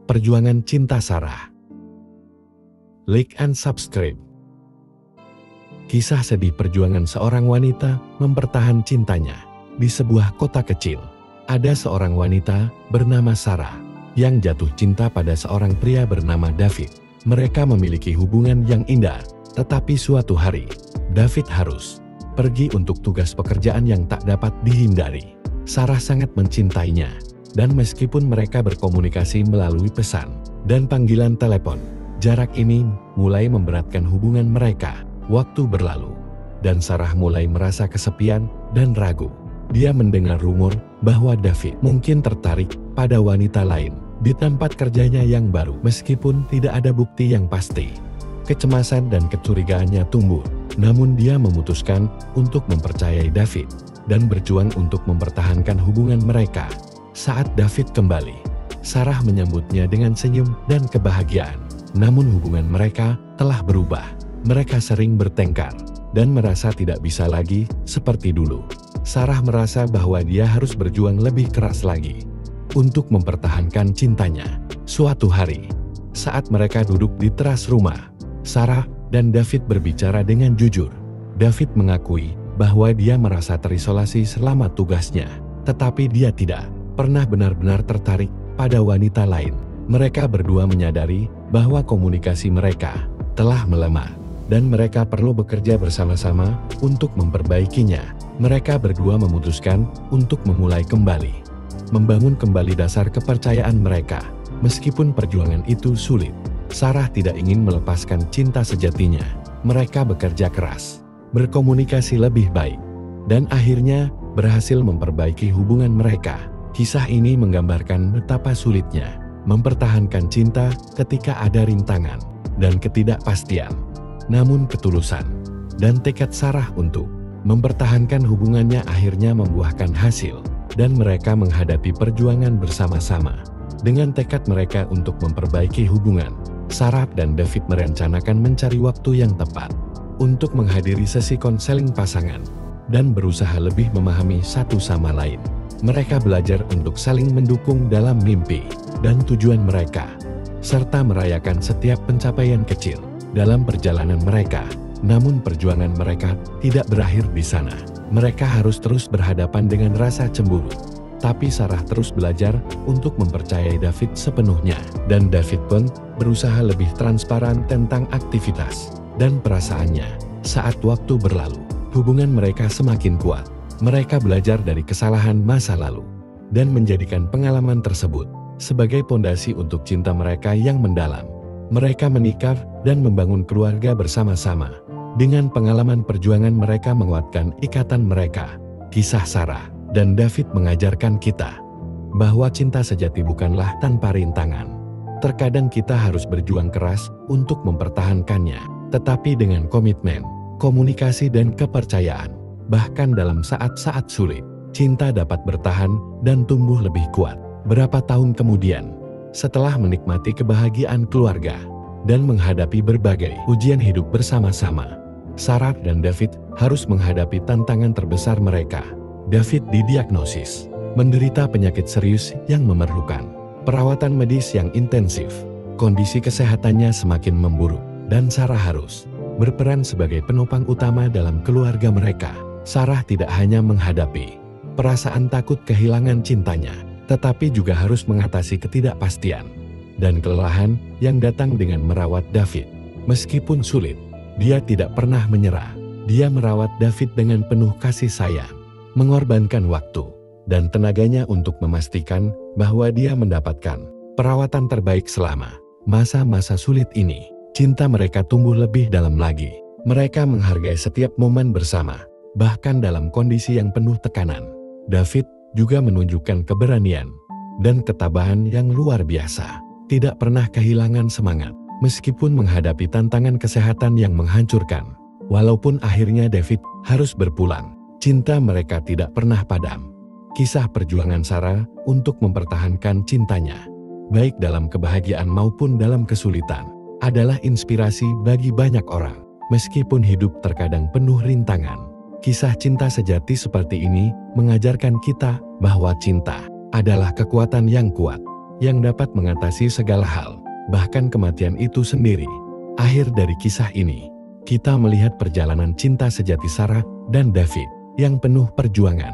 Perjuangan cinta Sarah. Like and subscribe. Kisah sedih perjuangan seorang wanita mempertahan cintanya. Di sebuah kota kecil, ada seorang wanita bernama Sarah yang jatuh cinta pada seorang pria bernama David. Mereka memiliki hubungan yang indah, tetapi suatu hari, David harus pergi untuk tugas pekerjaan yang tak dapat dihindari. Sarah sangat mencintainya, dan meskipun mereka berkomunikasi melalui pesan dan panggilan telepon, jarak ini mulai memberatkan hubungan mereka. Waktu berlalu, dan Sarah mulai merasa kesepian dan ragu. Dia mendengar rumor bahwa David mungkin tertarik pada wanita lain di tempat kerjanya yang baru, meskipun tidak ada bukti yang pasti. Kecemasan dan kecurigaannya tumbuh, namun dia memutuskan untuk mempercayai David dan berjuang untuk mempertahankan hubungan mereka. Saat David kembali, Sarah menyambutnya dengan senyum dan kebahagiaan. Namun hubungan mereka telah berubah. Mereka sering bertengkar dan merasa tidak bisa lagi seperti dulu. Sarah merasa bahwa dia harus berjuang lebih keras lagi untuk mempertahankan cintanya. Suatu hari, saat mereka duduk di teras rumah, Sarah dan David berbicara dengan jujur. David mengakui bahwa dia merasa terisolasi selama tugasnya, tetapi dia tidak pernah benar-benar tertarik pada wanita lain. Mereka berdua menyadari bahwa komunikasi mereka telah melemah, dan mereka perlu bekerja bersama-sama untuk memperbaikinya. Mereka berdua memutuskan untuk memulai kembali, membangun kembali dasar kepercayaan mereka. Meskipun perjuangan itu sulit, Sarah tidak ingin melepaskan cinta sejatinya. Mereka bekerja keras, berkomunikasi lebih baik, dan akhirnya berhasil memperbaiki hubungan mereka. Kisah ini menggambarkan betapa sulitnya mempertahankan cinta ketika ada rintangan dan ketidakpastian. Namun ketulusan dan tekad Sarah untuk mempertahankan hubungannya akhirnya membuahkan hasil, dan mereka menghadapi perjuangan bersama-sama. Dengan tekad mereka untuk memperbaiki hubungan, Sarah dan David merencanakan mencari waktu yang tepat untuk menghadiri sesi konseling pasangan dan berusaha lebih memahami satu sama lain. Mereka belajar untuk saling mendukung dalam mimpi dan tujuan mereka, serta merayakan setiap pencapaian kecil dalam perjalanan mereka. Namun perjuangan mereka tidak berakhir di sana. Mereka harus terus berhadapan dengan rasa cemburu. Tapi Sarah terus belajar untuk mempercayai David sepenuhnya, dan David pun berusaha lebih transparan tentang aktivitas dan perasaannya. Saat waktu berlalu, hubungan mereka semakin kuat. Mereka belajar dari kesalahan masa lalu dan menjadikan pengalaman tersebut sebagai pondasi untuk cinta mereka yang mendalam. Mereka menikah dan membangun keluarga bersama-sama. Dengan pengalaman perjuangan mereka menguatkan ikatan mereka. Kisah Sarah dan David mengajarkan kita bahwa cinta sejati bukanlah tanpa rintangan. Terkadang kita harus berjuang keras untuk mempertahankannya, tetapi dengan komitmen, komunikasi dan kepercayaan. Bahkan dalam saat-saat sulit, cinta dapat bertahan dan tumbuh lebih kuat. Berapa tahun kemudian, setelah menikmati kebahagiaan keluarga dan menghadapi berbagai ujian hidup bersama-sama, Sarah dan David harus menghadapi tantangan terbesar mereka. David didiagnosis menderita penyakit serius yang memerlukan perawatan medis yang intensif. Kondisi kesehatannya semakin memburuk, dan Sarah harus berperan sebagai penopang utama dalam keluarga mereka. Sarah tidak hanya menghadapi perasaan takut kehilangan cintanya, tetapi juga harus mengatasi ketidakpastian dan kelelahan yang datang dengan merawat David. Meskipun sulit, dia tidak pernah menyerah. Dia merawat David dengan penuh kasih sayang, mengorbankan waktu dan tenaganya untuk memastikan bahwa dia mendapatkan perawatan terbaik selama masa-masa sulit ini. Cinta mereka tumbuh lebih dalam lagi. Mereka menghargai setiap momen bersama, bahkan dalam kondisi yang penuh tekanan. David juga menunjukkan keberanian dan ketabahan yang luar biasa. Tidak pernah kehilangan semangat, meskipun menghadapi tantangan kesehatan yang menghancurkan. Walaupun akhirnya David harus berpulang, cinta mereka tidak pernah padam. Kisah perjuangan Sarah untuk mempertahankan cintanya, baik dalam kebahagiaan maupun dalam kesulitan, adalah inspirasi bagi banyak orang. Meskipun hidup terkadang penuh rintangan, kisah cinta sejati seperti ini mengajarkan kita bahwa cinta adalah kekuatan yang kuat. yang dapat mengatasi segala hal, bahkan kematian itu sendiri. Akhir dari kisah ini, kita melihat perjalanan cinta sejati Sarah dan David yang penuh perjuangan.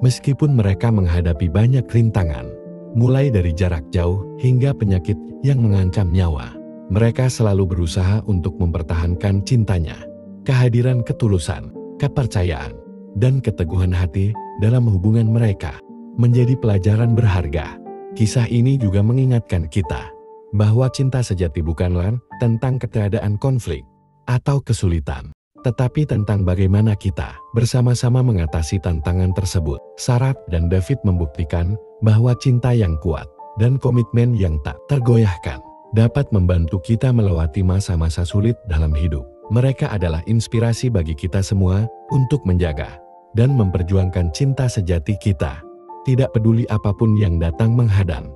Meskipun mereka menghadapi banyak rintangan, mulai dari jarak jauh hingga penyakit yang mengancam nyawa, mereka selalu berusaha untuk mempertahankan cintanya. Kehadiran ketulusan, kepercayaan, dan keteguhan hati dalam hubungan mereka menjadi pelajaran berharga. Kisah ini juga mengingatkan kita bahwa cinta sejati bukanlah tentang ketiadaan konflik atau kesulitan, tetapi tentang bagaimana kita bersama-sama mengatasi tantangan tersebut. Sarah dan David membuktikan bahwa cinta yang kuat dan komitmen yang tak tergoyahkan dapat membantu kita melewati masa-masa sulit dalam hidup. Mereka adalah inspirasi bagi kita semua untuk menjaga dan memperjuangkan cinta sejati kita, tidak peduli apapun yang datang menghadang.